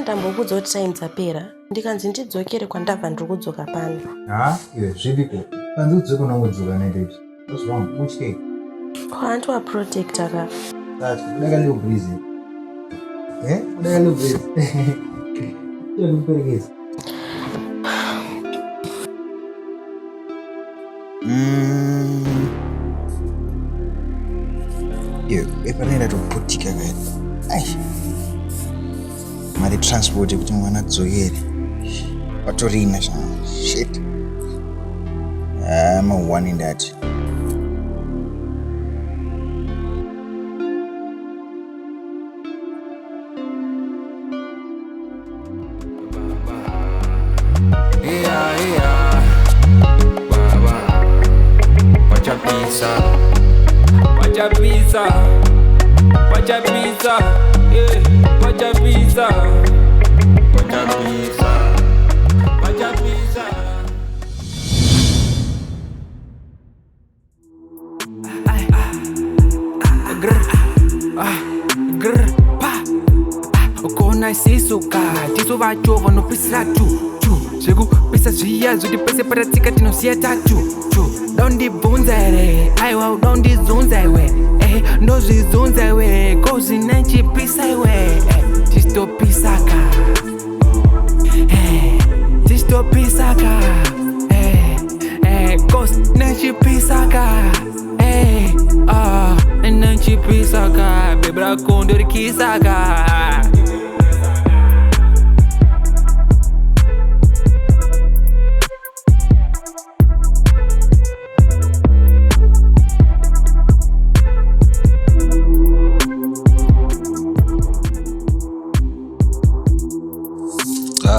ndambokudza kuti time dzapera ndikanzi ndidzokere kwandabva ndiri kudzoka pano. Iwe zvipiko kanzi udzoka unongodzoka naitoti what's wrong uchike Kwantu wa protector ka kudaka leo Breezy kudaka leo Breezy iyo kuperekeza iyo epanera toputika kae mari transport kuti mwana adzokere patorina shit I'm a one in that. Pachapisa, Pachapisa, Pachapisa, yeah, Pachapisa, Pachapisa, Pachapisa. Grr, pa, ukona sisuka, tiso vachova no pisira chu, chegu pisa zviya zviti pese paratsika tinosiya tachu. Don't divunza ere, aiwa don't dizunza iwe, ndozvizunza iwe, kozi nechipisa iwe, tistopisaka, tistopisaka, kozi nechipisaka, nechipisaka, bebra kondorikisaka.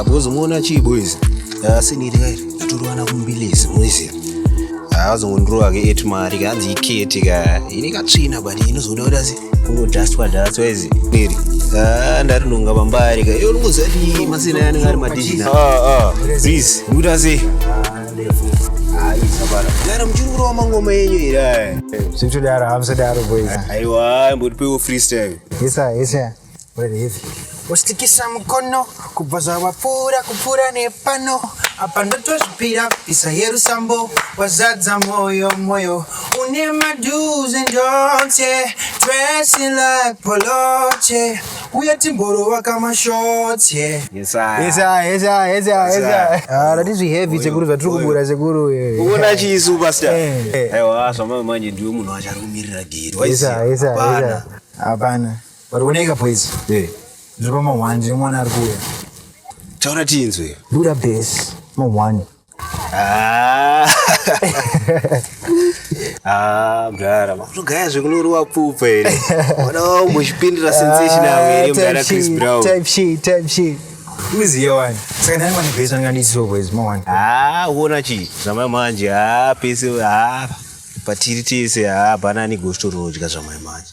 Bozomona chi boys asiniri kai turuana kumbilezi Moze azongondroa ke etmari kanzi iketi ka ini katsvina bani inozoona kuti asi kungodastwa datso ezi niri ndari nonga bambari ka iyo ngozati masina yani ngari madijina please nguta se sabara dara mchururo wa mangoma yenyu ira sinto dara hamsa dara boys aiwa mbodipewo freestyle yesa ready hivi Ustikisa mkono, kubaza wapura, kupura nepano Apa ndotozvipira, pisa yeru sambo Wazadza moyo, Une my do's and don'ts, yeah Dressing like poloche Uya timboro wakama shorts, yeah Yesa Radizvi heavy, seguru zvaturukubura, seguru Uona chi superstar Aiwa, swama manje ndiwe munhu acharumirira Ghetto Yesa Apana But uneka boys Ndiripa mawanje mwana ari kuuya. Taura tinzwe. Buda bass mawanje. Mdara. Makutogaya zvekunoriwa pfupa ere. Wana umbochipindira sensational ere mdara Chris Brown. Type shit. Uziya wani. Saka ndani mwana bass angandiso boys mawanje. Uona chi. Zvamai manje pese patiri tese banani gosto rinodya zvamai manje.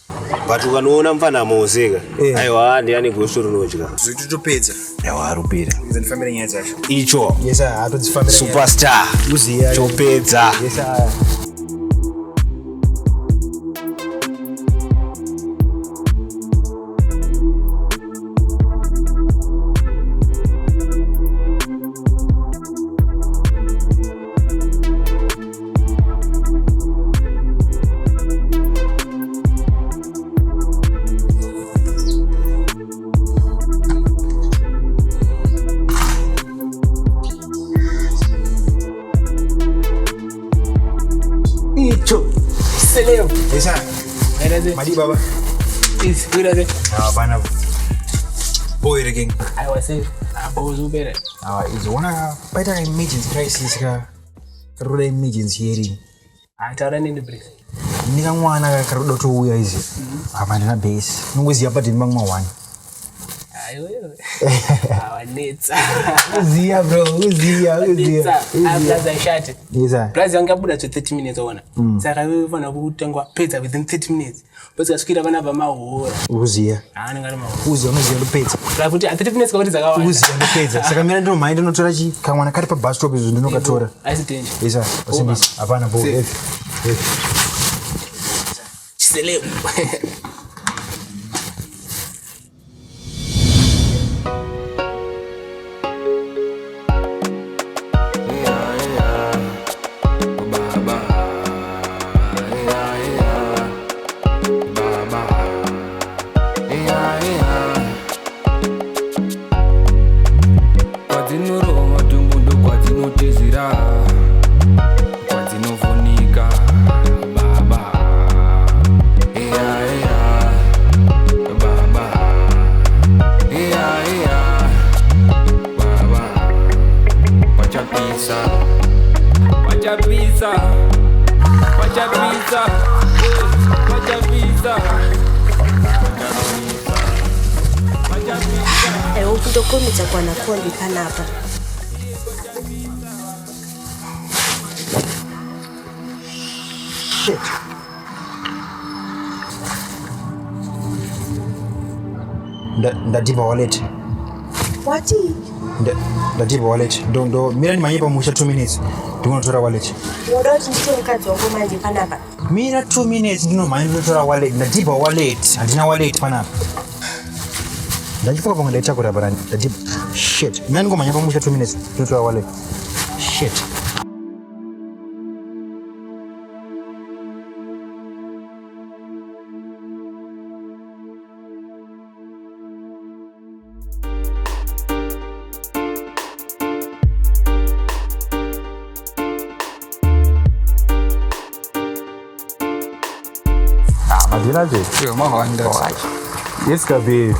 But ukanoona mfana Moze ka. Aiwa ndiani gosto rinodya. Zvitotopedza. Aiwa rupira. Ndinofambira nyaya dzacho. Icho. Yesa atodzifambira. Superstar. Uziya. Chopedza. Yesa. Seleo. Yesa. Madi baba. Is good. Bana. Boy again. I was saying, boys who better. Is one better emergency crisis ka. Karuda emergency hearing. Taurani in the breeze. Nika mwana karuda to uya izi. Apana na base. Nungwezi hapa timba mwana. Ayo. Nitsa. Uziya bro, uziya. After shot. Yesa. Price yanga buda to 30 minutes ona. Saka wewe fana kutengwa pizza within 30 minutes. Bose kasukira bana bamahora. Uziya. Ngari mahora. Uziya unoziya ndopedza. Kuti 30 minutes kwakuti zakawanda. Uziya ndopedza. Saka mina ndo mind notora chi kamwana kari pa bus stop izvo ndinokatora. Aisitenje. Yesa, wasimbisa. Apana bo. Seleo. Pachapisa. Pachapisa. Pachapisa. Ukutokomidza kwana kombi panapa. Shit. Ndadiba wallet. What? Ndadiba wallet. Ndo mira nimanyipa musha 2 minutes. Ndinotora wallet. Wodoti ndito mukadzi wako manje panapa. Mira 2 minutes ndinotora wallet. Ndadiba wallet. Handina wallet panapa. Ndachifuka pamwe ndaitakura barani. Ndadiba. Shit. Mira nimanyipa musha 2 minutes. Ndinotora wallet. Shit. Madinaje? Yo, mahanda. Yes, kabe.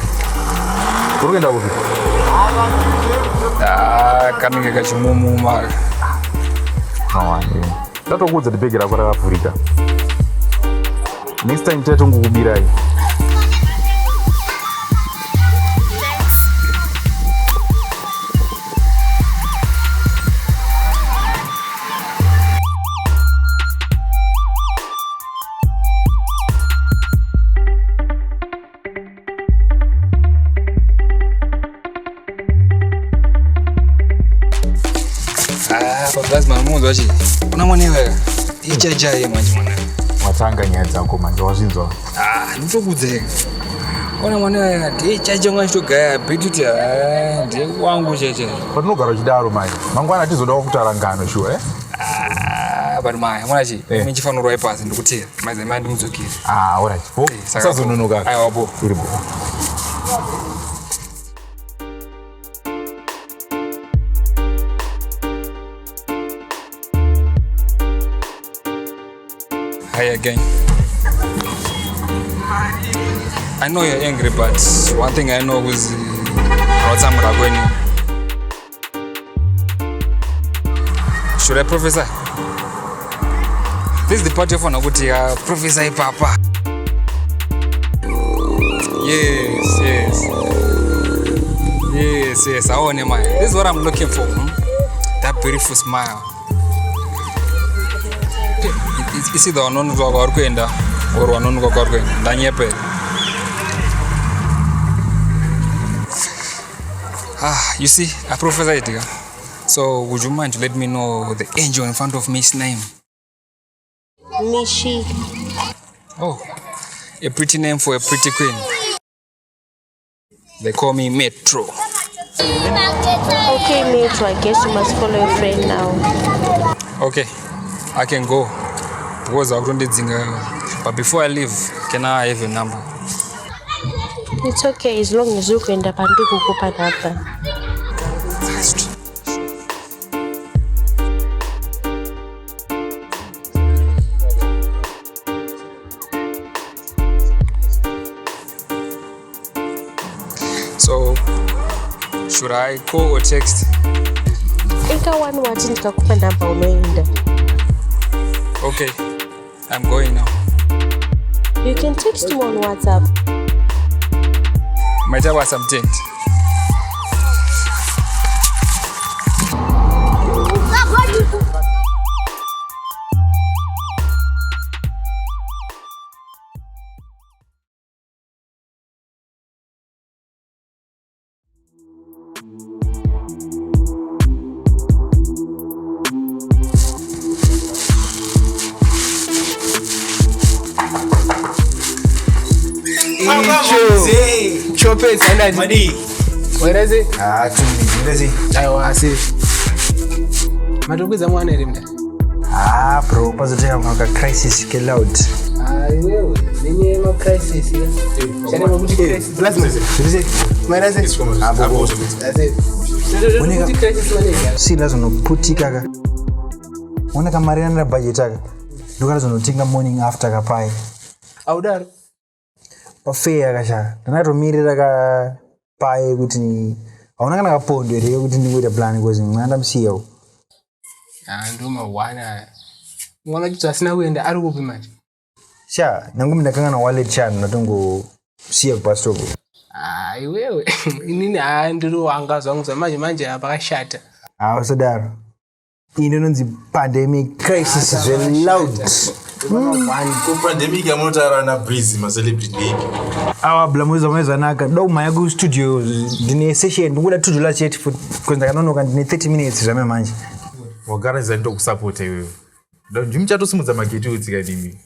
Urugenda kupi? Kanenge kachimumu mara. Tatokudza dibhegi rako rakavhurika. Next time tete ngokubirai. Lazima mundu wachi. Una mwanewe. Ichajaye manje mwana. Watanga nyaya dzako manje wazvinzwa. Nditokudzeka. Ona mwanewe ati ichaje ngachitogaya bituti ndiye wangu cheche. Patinogara uchidaro manje. Mangwana tizodawo kutaura ngano sure But my mwanachi, minchifanura ipasi ndikutira. Maize mandi mudzokira. Alright. Sazononoka. Aiwa bo. Iribo. Hi again. I know you're angry, but one thing I know is what's going on. Should I prophesy? This is the party of an prophesy papa. Yes. I want him. This is what I'm looking for. That beautiful smile. Is it the one who got kwenda or one who got kwenda? Danyepe. You see, I prophesied here. So would you mind to let me know the angel in front of me's name? Mishy. Oh, a pretty name for a pretty queen. They call me Metro. Okay, Metro, I guess you must follow your friend now. Okay, I can go. Because I don't need but before I leave, can I have your number? It's okay, as long as you can panduku kupanapa. So, should I call or text? Ika one wati nikakupa namba umeenda. Okay, I'm going now. You can text me on WhatsApp. Might have something. Chopez and Madi. Where is it? I see. Matukuza mwana elimda. Bro, pazoteka mwaka crisis ke loud. Wewe, nini ma crisis ya? Chana mabuti crisis. Lazima. Tulize. Where is it? Bobo. Mabuti crisis manega. Si lazima noputika ka. Ona kama rena budget ka. Ndokala zonotinga morning after ka pai. Audar. Pafea kasha. Ndanatomira ka pai kuti ni aona kana kapondo ere kuti ndikuita plan because nganda msiyo. Nduma wana. Mwana kitu asina kuenda ari kupi manje. Sha, nangu mnakanga na wallet chan natongo siya kupastoko. Iwewe. Inini ndiro wanga zongo manje apakashata. Sadaro. Inonzi pandemic crisis is very loud. Pandemic amotara na Breezy ma celebrity baby. Blamuza naka do mayagu studio dine session ngula tudu la chat for kwanza kanono kan 30 minutes zame manje. Wagara zendo kusupport wewe. Ndimchato simudza mageti utsika dimi.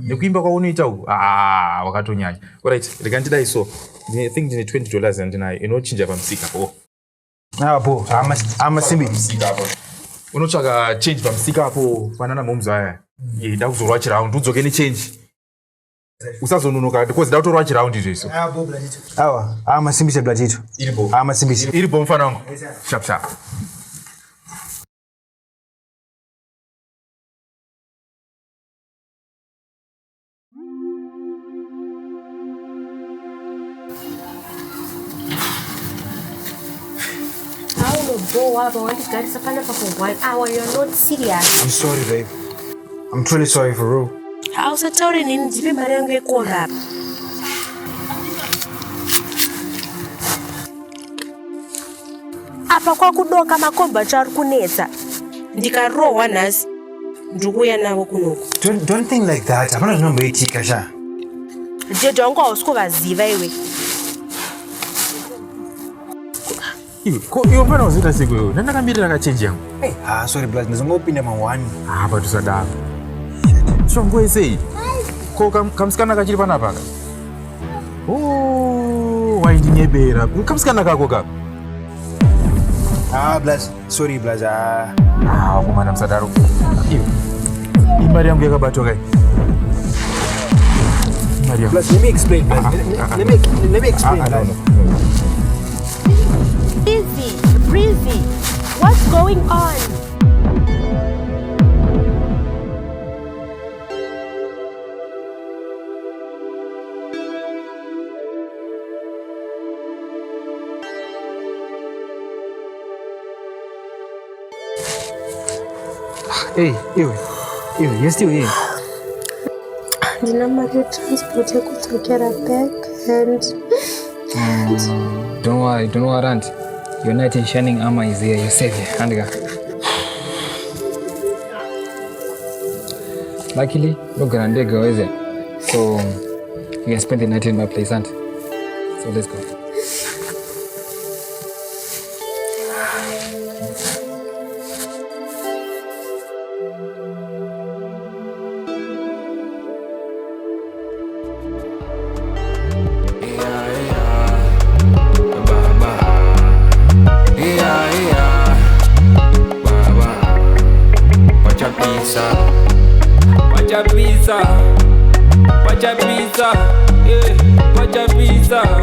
Nekuimba kwa unoita wakatonyanya. Alright, rekandida iso. I think ndine $20 andinayo inochinja pamusika po. Po, ama simbi. Unotsvaka change pamusika apo panana momzo aya. Ndakuzorwa chiround udzoke ne change. Usazononoka because ndatorwa chiround izvo. Ama simbi se blatito. Iripo. Ama simbi. Iripo mfana wangu. Sharp sharp. For 1 hour, you're not serious. I'm sorry, babe. I'm truly sorry for real. How is it already in Zimbabwe call up? Apa kwa kudoka makomba chari kunetsa. Ndikarowa nasi. Ndikuya nawo kunoku. Don't think like that. Apana nombo itika sha. Jeje wangu ausikuvaziva iwe. Iyo mfana uzita siku yo. Nandakambirira kachange yangu. Sorry blood. Ndizongopinda mawani. Patusada. Shongo sei. Ko kamsikana kachiri panapa ka. Waindinyebera. Kamsikana kako ka. Blood. Sorry blood. Kumana msadaro. Iyo. Imari yangu yakabatwa kai. Plus, let me explain. Let me explain. Breezy, what's going on? Hey, you're still here. Dinamari transport kutokera back and Don't worry, Aunt. Your knight in shining armor is here. You're safe here. Handga. Luckily, no grande girl is it? So you can spend the night in my place, Aunt. So let's go. Pachapisa, yeah, Pachapisa.